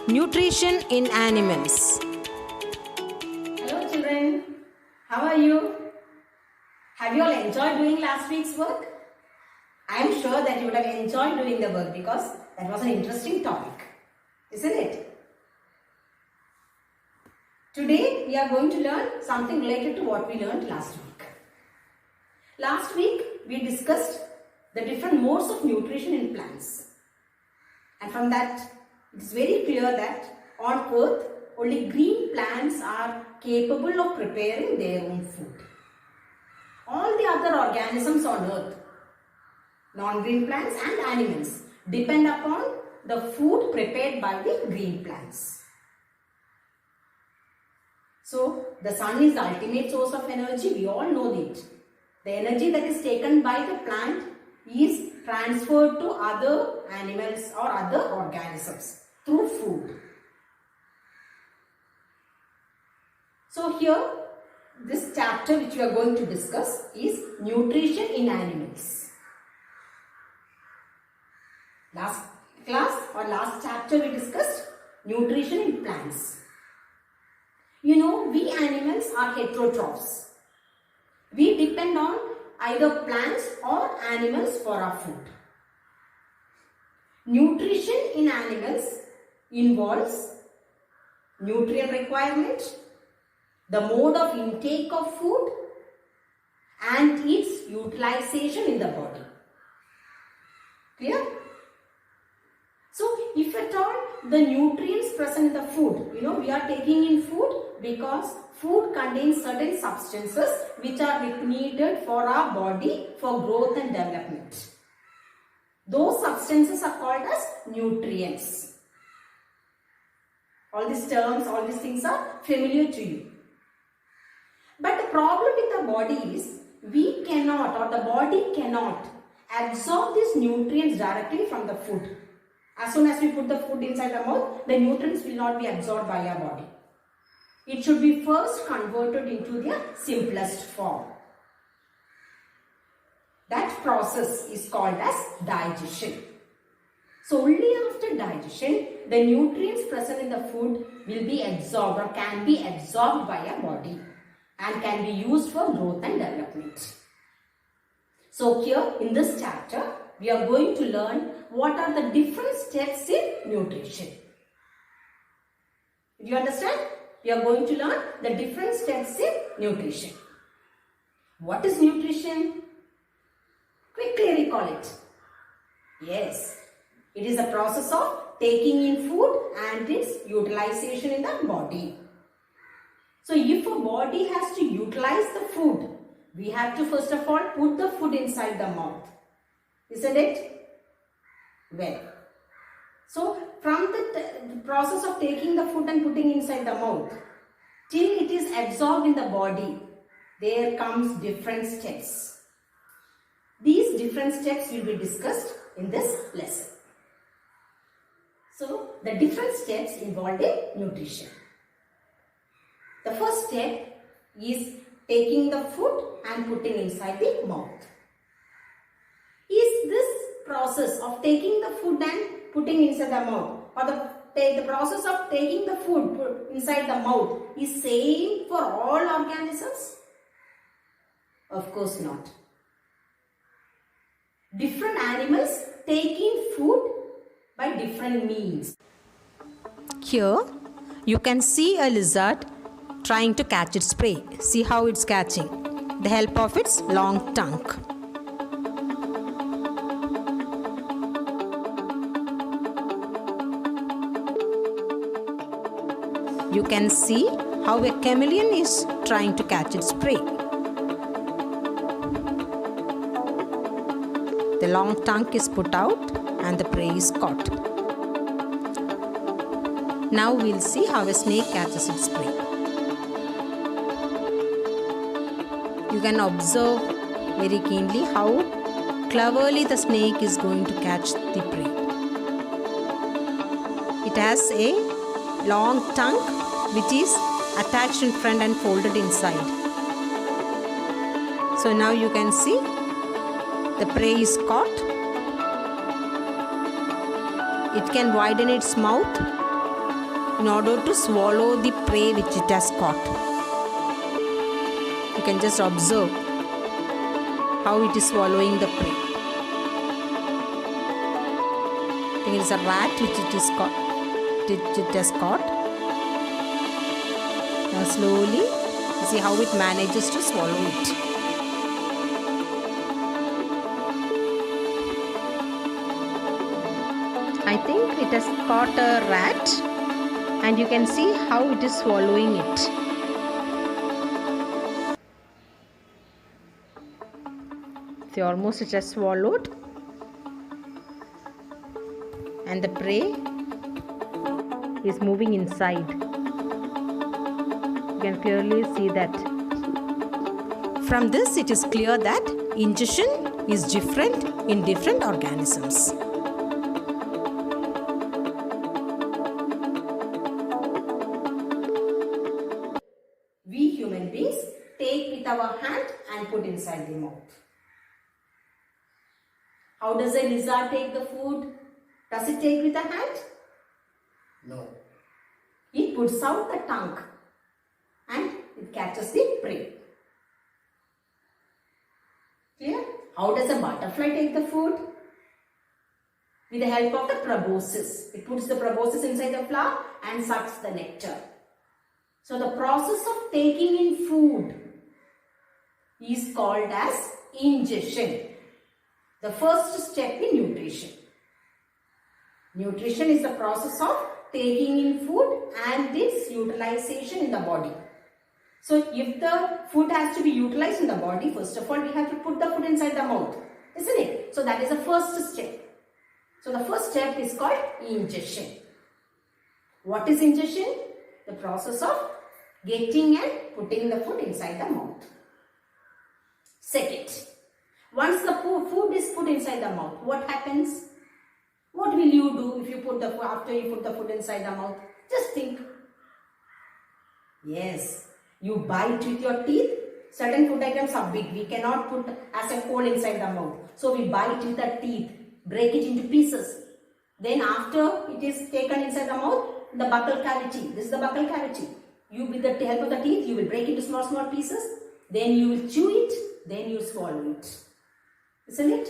Nutrition in animals. Hello children, how are you? Have you all enjoyed doing last week's work? I am sure that you would have enjoyed doing the work because that was an interesting topic, isn't it? Today we are going to learn something related to what we learned last week. Last week we discussed the different modes of nutrition in plants. And from that, it is very clear that on earth, only green plants are capable of preparing their own food. All the other organisms on earth, non-green plants and animals, depend upon the food prepared by the green plants. So, the sun is the ultimate source of energy. We all know it. The energy that is taken by the plant is transferred to other animals or other organisms through food. So here, this chapter which we are going to discuss is nutrition in animals. Last class or last chapter we discussed nutrition in plants. You know, we animals are heterotrophs. We depend on either plants or animals for our food. Nutrition in animals involves nutrient requirement, the mode of intake of food, and its utilization in the body. Clear? So, if at all the nutrients present in the food, we are taking in food because food contains certain substances which are needed for our body for growth and development. Those substances are called as nutrients. All these terms, all these things are familiar to you. But the problem with the body is we cannot, or the body cannot, absorb these nutrients directly from the food. As soon as we put the food inside the mouth, the nutrients will not be absorbed by our body. It should be first converted into their simplest form. That process is called as digestion. So only after digestion, the nutrients present in the food will be absorbed or can be absorbed by our body and can be used for growth and development. So here in this chapter, we are going to learn what are the different steps in nutrition. Do you understand? We are going to learn the different steps in nutrition. What is nutrition? Quickly recall it. Yes, it is a process of taking in food and its utilization in the body. So if a body has to utilize the food, we have to first of all put the food inside the mouth. Isn't it? Well, so from the process of taking the food and putting inside the mouth till it is absorbed in the body, there comes different steps. These different steps will be discussed in this lesson. So, the different steps involved in nutrition. The first step is taking the food and putting inside the mouth. Is this process of taking the food and putting inside the mouth, or the process of taking the food inside the mouth is same for all organisms? Of course not. Different animals take in food by different means. Here, you can see a lizard trying to catch its prey. See how it's catching. The help of its long tongue. You can see how a chameleon is trying to catch its prey. The long tongue is put out and the prey is caught. Now we'll see how a snake catches its prey. You can observe very keenly how cleverly the snake is going to catch the prey. It has a long tongue which is attached in front and folded inside. So now you can see the prey is caught. It can widen its mouth in order to swallow the prey which it has caught. You can just observe how it is swallowing the prey. I think it is a rat which it is caught. It has caught. Now slowly, see how it manages to swallow it. I think it has caught a rat, and you can see how it is swallowing it. See, almost it has swallowed, and the prey is moving inside. You can clearly see that. From this, it is clear that ingestion is different in different organisms. We human beings take with our hand and put inside the mouth. How does a lizard take the food? Does it take with the hand? No. It puts out the tongue and it catches the prey. Clear? How does a butterfly take the food? With the help of the proboscis. It puts the proboscis inside the flower and sucks the nectar. So the process of taking in food is called as ingestion. The first step in nutrition. Nutrition is the process of taking in food and its utilization in the body. So if the food has to be utilized in the body, first of all we have to put the food inside the mouth, isn't it? So that is the first step. So the first step is called ingestion. What is ingestion? The process of getting and putting the food inside the mouth. Second, once the food is put inside the mouth, what happens? What will you do if you put the food, after you put the food inside the mouth? Just think. Yes, you bite with your teeth. Certain food items are big. We cannot put as a whole inside the mouth. So we bite with the teeth, break it into pieces. Then after it is taken inside the mouth, the buccal cavity. This is the buccal cavity. You, with the help of the teeth, you will break it into small pieces. Then you will chew it. Then you swallow it. Isn't it?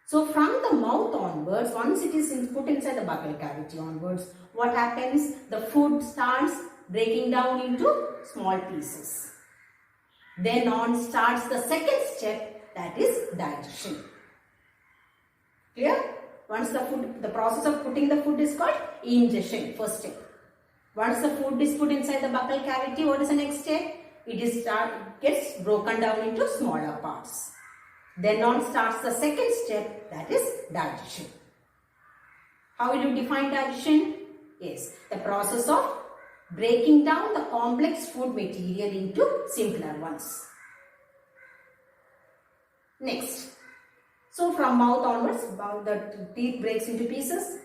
So from the mouth onwards, once it is put inside the buccal cavity onwards, what happens? The food starts breaking down into small pieces. Then on starts the second step, that is digestion. Clear? Once the process of putting the food is called ingestion, first step. Once the food is put inside the buccal cavity, what is the next step? It gets broken down into smaller parts. Then on starts the second step, that is digestion. How will you define digestion? Yes, the process of breaking down the complex food material into simpler ones. Next, so from mouth onwards, the teeth breaks into pieces.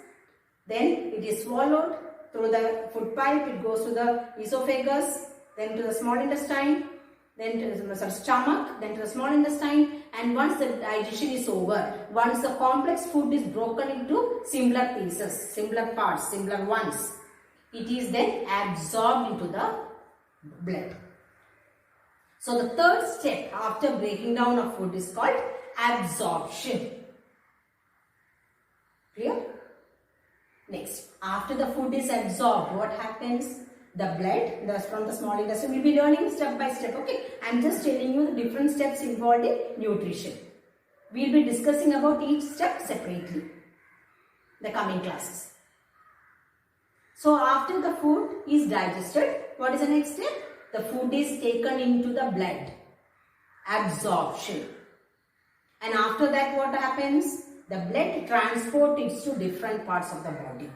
Then it is swallowed through the food pipe. It goes to the esophagus, then to the small intestine, then to the stomach, then to the small intestine. And once the digestion is over, once the complex food is broken into simpler pieces, simpler parts, simpler ones, it is then absorbed into the blood. So the third step after breaking down of food is called absorption. Clear? Next, after the food is absorbed, what happens? The blood from the small intestine, we will be learning step by step. Okay, I am just telling you the different steps involved in nutrition. We will be discussing about each step separately in the coming classes. So after the food is digested, what is the next step? The food is taken into the blood. Absorption. And after that what happens? The blood transports it to different parts of the body.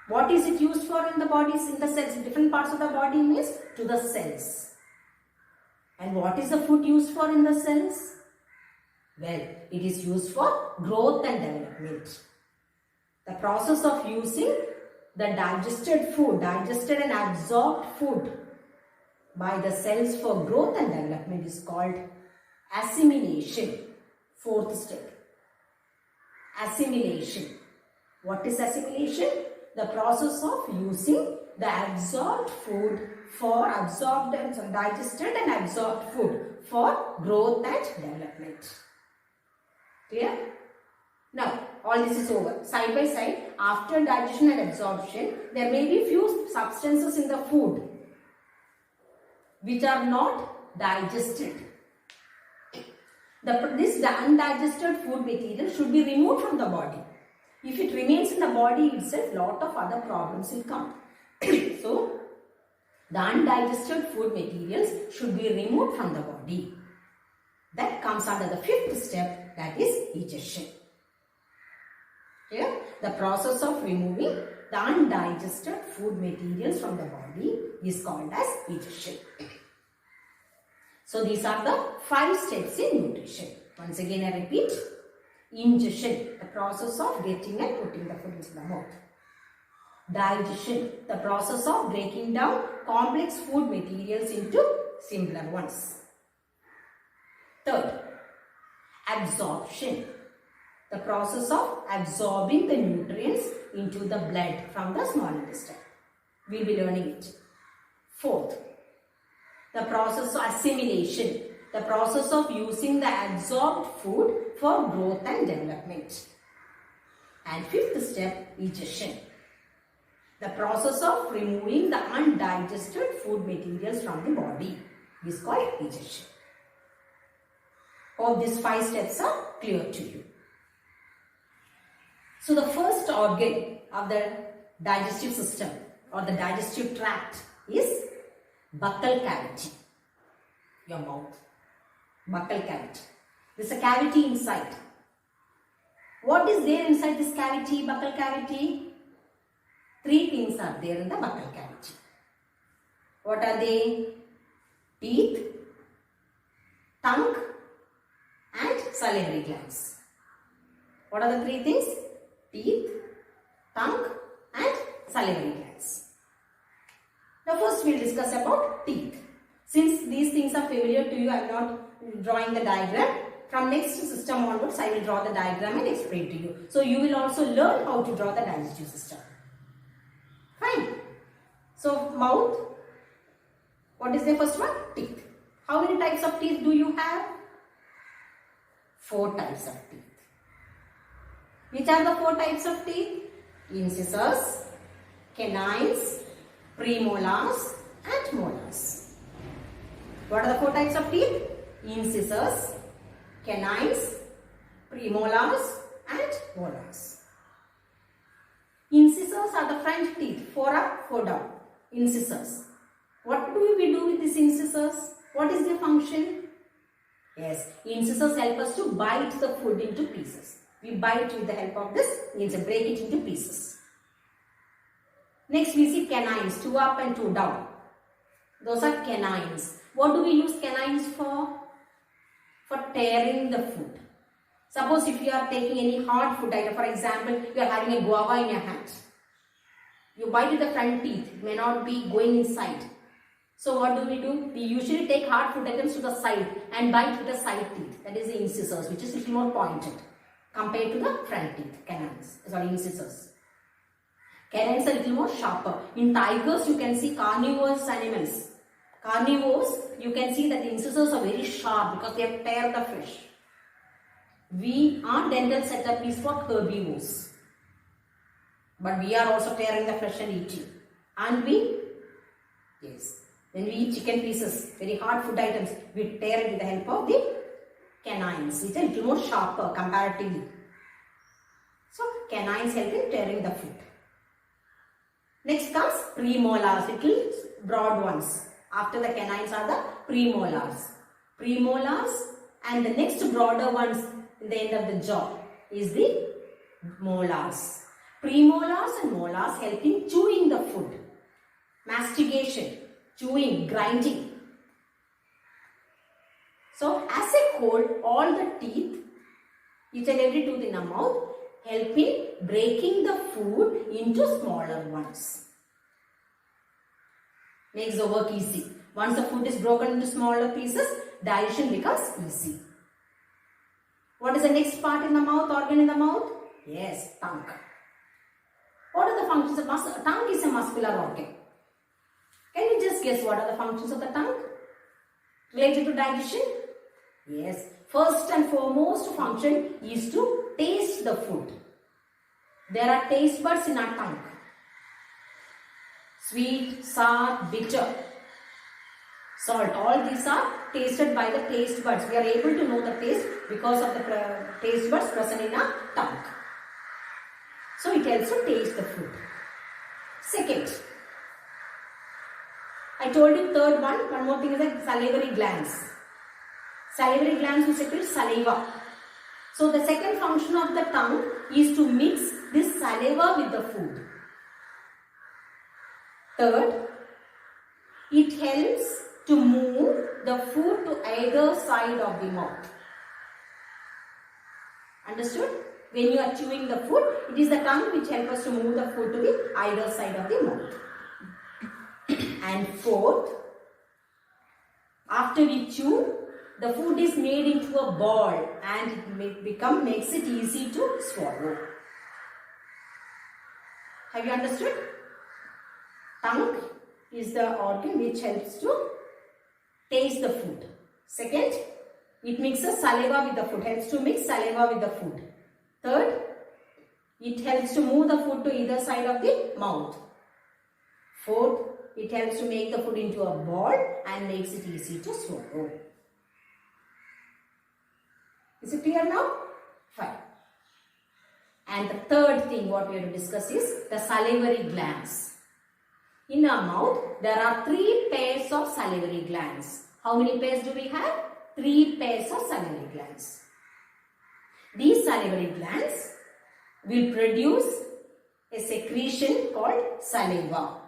What is it used for in the bodies, in the cells? Different parts of the body means to the cells. And what is the food used for in the cells? Well, it is used for growth and development. The process of using the digested food, digested and absorbed food by the cells for growth and development is called assimilation. Fourth step. Assimilation. What is assimilation? the process of using the absorbed food for digested and absorbed food for growth and development. Clear? Now, all this is over. Side by side, after digestion and absorption, there may be few substances in the food which are not digested. The undigested food material should be removed from the body. If it remains in the body itself, lot of other problems will come. So, the undigested food materials should be removed from the body. That comes under the fifth step, that is digestion. Here, the process of removing the undigested food materials from the body is called as digestion. So, these are the 5 steps in nutrition. Once again, I repeat. Ingestion, the process of getting and putting the food into the mouth. Digestion, the process of breaking down complex food materials into simpler ones. Third, absorption, the process of absorbing the nutrients into the blood from the small intestine. We will be learning it. Fourth, the process of assimilation, the process of using the absorbed food for growth and development. And fifth step, digestion, the process of removing the undigested food materials from the body is called digestion. Hope these 5 steps are clear to you. So the first organ of the digestive system or the digestive tract is buccal cavity, your mouth. Buccal cavity. There is a cavity inside. What is there inside this cavity, buccal cavity? 3 things are there in the buccal cavity. What are they? Teeth, tongue and salivary glands. What are the 3 things? Teeth, tongue and salivary glands. Now first we will discuss about teeth. Since these things are familiar to you, I am not drawing the diagram. From next system onwards, I will draw the diagram and explain to you. So you will also learn how to draw the digestive system. Fine. So mouth. What is the first one? Teeth. How many types of teeth do you have? 4 types of teeth. Which are the 4 types of teeth? Incisors, canines, premolars and molars. What are the 4 types of teeth? Incisors, canines, premolars and molars. Incisors are the front teeth, 4 up, 4 down. Incisors. What do we do with these incisors? What is their function? Yes, incisors help us to bite the food into pieces. We bite with the help of this, means break it into pieces. Next we see canines, 2 up and 2 down. Those are canines. What do we use canines for? For tearing the food. Suppose if you are taking any hard food item, for example, you are having a guava in your hand. You bite with the front teeth, it may not be going inside. So what do? We usually take hard food items to the side and bite with the side teeth. That is the incisors, which is a little more pointed compared to the front teeth, canines, sorry, incisors. Canines are a little more sharper. In tigers, you can see carnivorous animals. Carnivores, you can see that the incisors are very sharp because they have tear the flesh. Our dental setup is for herbivores. But we are also tearing the flesh and eating. And we? Yes. When we eat chicken pieces, very hard food items, we tear it with the help of the canines. It's a little more sharper comparatively. So, canines help in tearing the food. Next comes premolars, little broad ones. After the canines are the premolars. Premolars and the next broader ones in the end of the jaw is the molars. Premolars and molars help in chewing the food. Mastication, chewing, grinding. So, as a whole, all the teeth, each and every tooth in the mouth, help in breaking the food into smaller ones. Makes the work easy. Once the food is broken into smaller pieces, digestion becomes easy. What is the next part in the mouth, organ in the mouth? Yes, tongue. What are the functions of tongue? Is a muscular organ. Can you just guess what are the functions of the tongue related to digestion? Yes, first and foremost function is to taste the food. There are taste buds in our tongue. Sweet, sour, bitter, salt. All these are tasted by the taste buds. We are able to know the taste because of the taste buds present in our tongue. So it helps to taste the food. Second, I told you third one more thing is that salivary glands. Salivary glands will secrete saliva. So the second function of the tongue is to mix this saliva with the food. Third, it helps to move the food to either side of the mouth. Understood? When you are chewing the food, it is the tongue which helps us to move the food to the either side of the mouth. And fourth, after we chew, the food is made into a ball and it makes it easy to swallow. Have you understood? Tongue is the organ which helps to taste the food. Second, it mixes saliva with the food, helps to mix saliva with the food. Third, it helps to move the food to either side of the mouth. Fourth, it helps to make the food into a ball and makes it easy to swallow. Is it clear now? Fine. And the third thing what we have to discuss is the salivary glands. In our mouth, there are 3 pairs of salivary glands. How many pairs do we have? 3 pairs of salivary glands. These salivary glands will produce a secretion called saliva.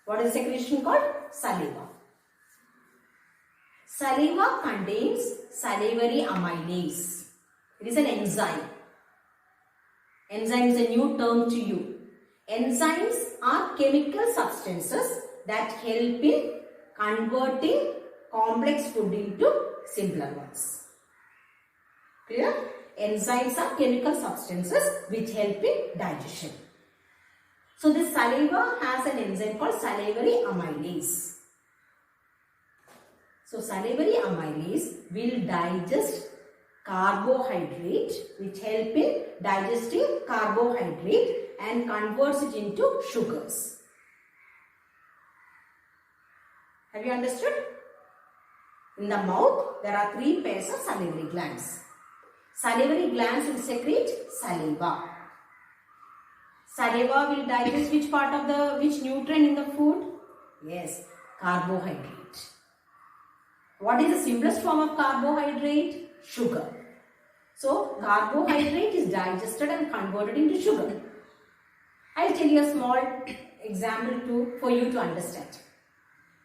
What is the secretion called? Saliva. Saliva contains salivary amylase. It is an enzyme. Enzyme is a new term to you. Enzymes are chemical substances that help in converting complex food into simpler ones. Clear? Enzymes are chemical substances which help in digestion. So this saliva has an enzyme called salivary amylase. So salivary amylase will digest carbohydrate, which help in digesting carbohydrate and converts it into sugars. Have you understood? In the mouth, there are 3 pairs of salivary glands. Salivary glands will secrete saliva. Saliva will digest which part of which nutrient in the food? Yes, carbohydrate. What is the simplest form of carbohydrate? Sugar. So, carbohydrate is digested and converted into sugar. I will tell you a small example for you to understand.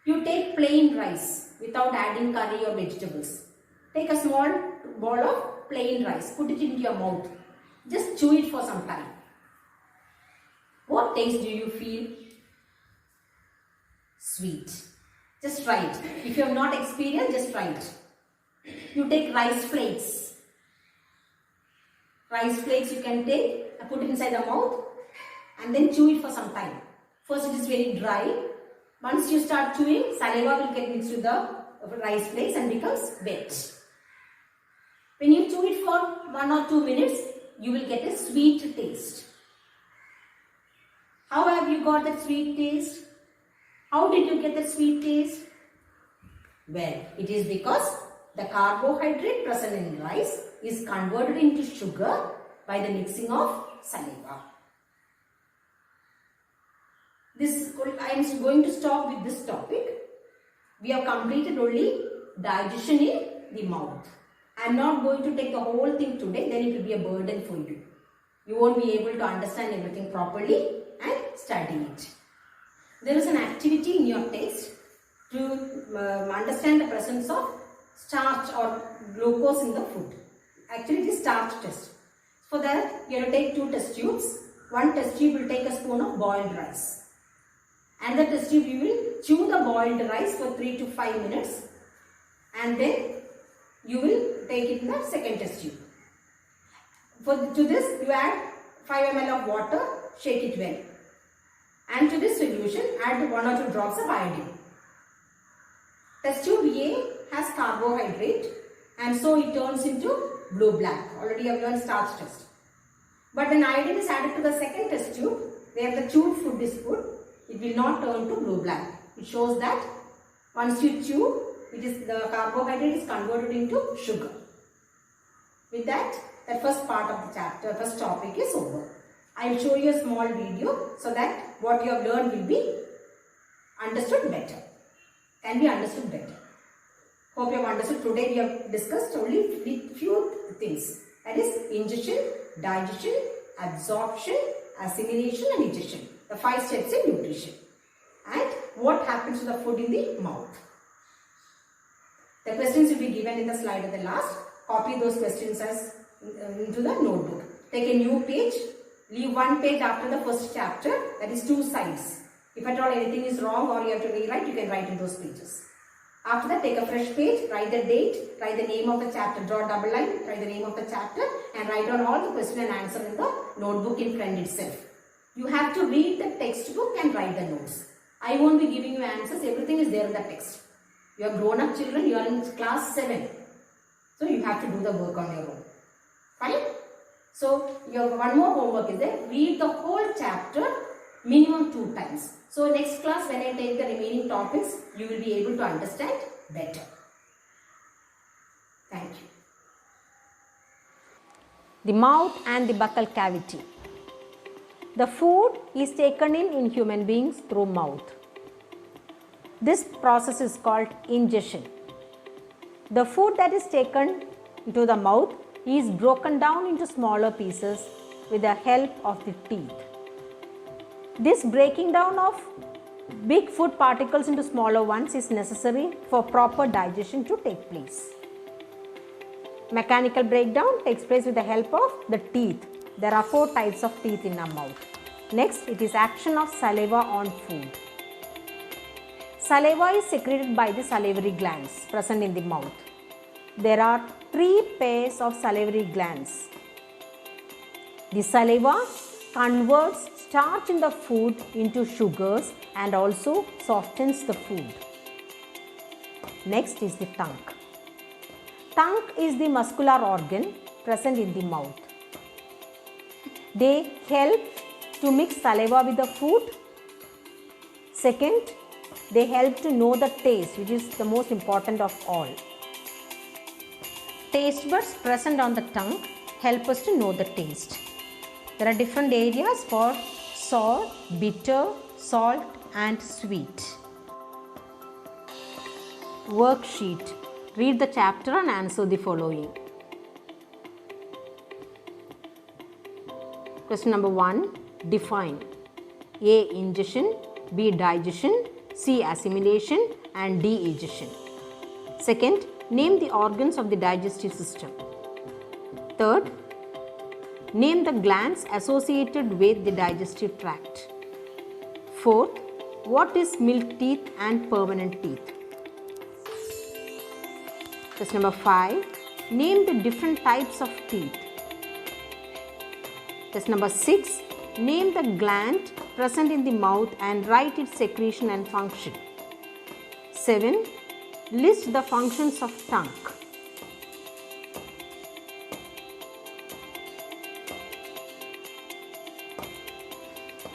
You take plain rice without adding curry or vegetables. Take a small bowl of plain rice. Put it into your mouth. Just chew it for some time. What taste do you feel? Sweet. Just try it. If you have not experienced, just try it. You take rice flakes. Rice flakes you can take, put it inside the mouth and then chew it for some time. First it is very dry. Once you start chewing, saliva will get mixed with the rice flakes and becomes wet. When you chew it for 1 or 2 minutes, you will get a sweet taste. How have you got that sweet taste? How did you get that sweet taste? Well, it is because the carbohydrate present in rice is converted into sugar by the mixing of saliva. I am going to stop with this topic. We have completed only digestion in the mouth. I am not going to take the whole thing today, then it will be a burden for you. You won't be able to understand everything properly and study it. There is an activity in your test to understand the presence of starch or glucose in the food. Actually, it is starch test. For that, you have to take 2 test tubes. One test tube will take a spoon of boiled rice. And the test tube, you will chew the boiled rice for 3 to 5 minutes. And then you will take it in the second test tube. To this, you add 5 ml of water shake it well. And to this solution, add 1 or 2 drops of iodine. Test tube A has carbohydrate and so it turns into blue-black. Already I have learned starch test. But when iodine is added to the second test tube, where the chewed food is put, it will not turn to blue-black. It shows that once you chew, the carbohydrate is converted into sugar. With that, the first part of the chapter, first topic is over. I will show you a small video so that what you have learned will be understood better. Can be understood better. Hope you have understood. Today we have discussed only few things. That is ingestion, digestion, absorption, assimilation and digestion. The 5 steps in nutrition. And what happens to the food in the mouth. The questions will be given in the slide at the last. Copy those questions as into the notebook. Take a new page. Leave 1 page after the first chapter. That is 2 sides. If at all anything is wrong or you have to rewrite, you can write in those pages. After that, take a fresh page, write the date, write the name of the chapter, draw a double line, write the name of the chapter and write down all the question and answer in the notebook in front itself. You have to read the textbook and write the notes. I won't be giving you answers, everything is there in the text. You are grown up children, you are in class 7. So you have to do the work on your own. Fine? So your one more homework is there. Read the whole chapter minimum 2 times. So next class when I take the remaining topics, you will be able to understand better. Thank you. The mouth and the buccal cavity. The food is taken in human beings through mouth. This process is called ingestion. The food that is taken into the mouth is broken down into smaller pieces with the help of the teeth. This breaking down of big food particles into smaller ones is necessary for proper digestion to take place. Mechanical breakdown takes place with the help of the teeth. There are 4 types of teeth in our mouth. Next, it is action of saliva on food. Saliva is secreted by the salivary glands present in the mouth. There are 3 pairs of salivary glands. The saliva converts starch in the food into sugars and also softens the food. Next is the tongue. Tongue is the muscular organ present in the mouth. They help to mix saliva with the food. Second, they help to know the taste, which is the most important of all. Taste buds present on the tongue help us to know the taste. There are different areas for sour, bitter, salt and sweet. Worksheet. Read the chapter and answer the following. Question number 1. Define. A. Ingestion, B. Digestion, C. Assimilation and D. Egestion. Second, name the organs of the digestive system. Third, name the glands associated with the digestive tract. Fourth, what is milk teeth and permanent teeth? Question number 5, name the different types of teeth. Question number 6, name the gland present in the mouth and write its secretion and function. 7, list the functions of tongue.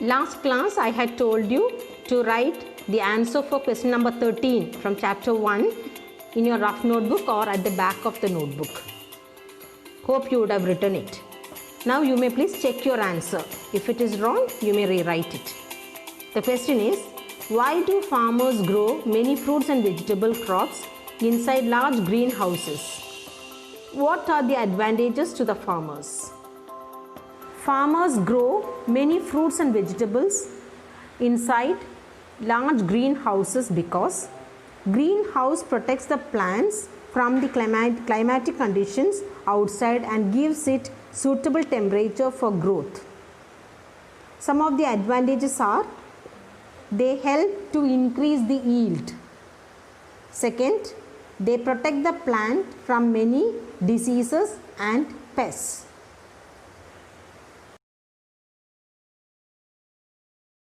Last class I had told you to write the answer for question number 13 from chapter 1 in your rough notebook or at the back of the notebook. Hope you would have written it. Now you may please check your answer. If it is wrong, you may rewrite it. The question is, why do farmers grow many fruits and vegetable crops inside large greenhouses? What are the advantages to the farmers? Farmers grow many fruits and vegetables inside large greenhouses because greenhouse protects the plants from the climatic conditions outside and gives it suitable temperature for growth. Some of the advantages are, they help to increase the yield. Second, they protect the plant from many diseases and pests.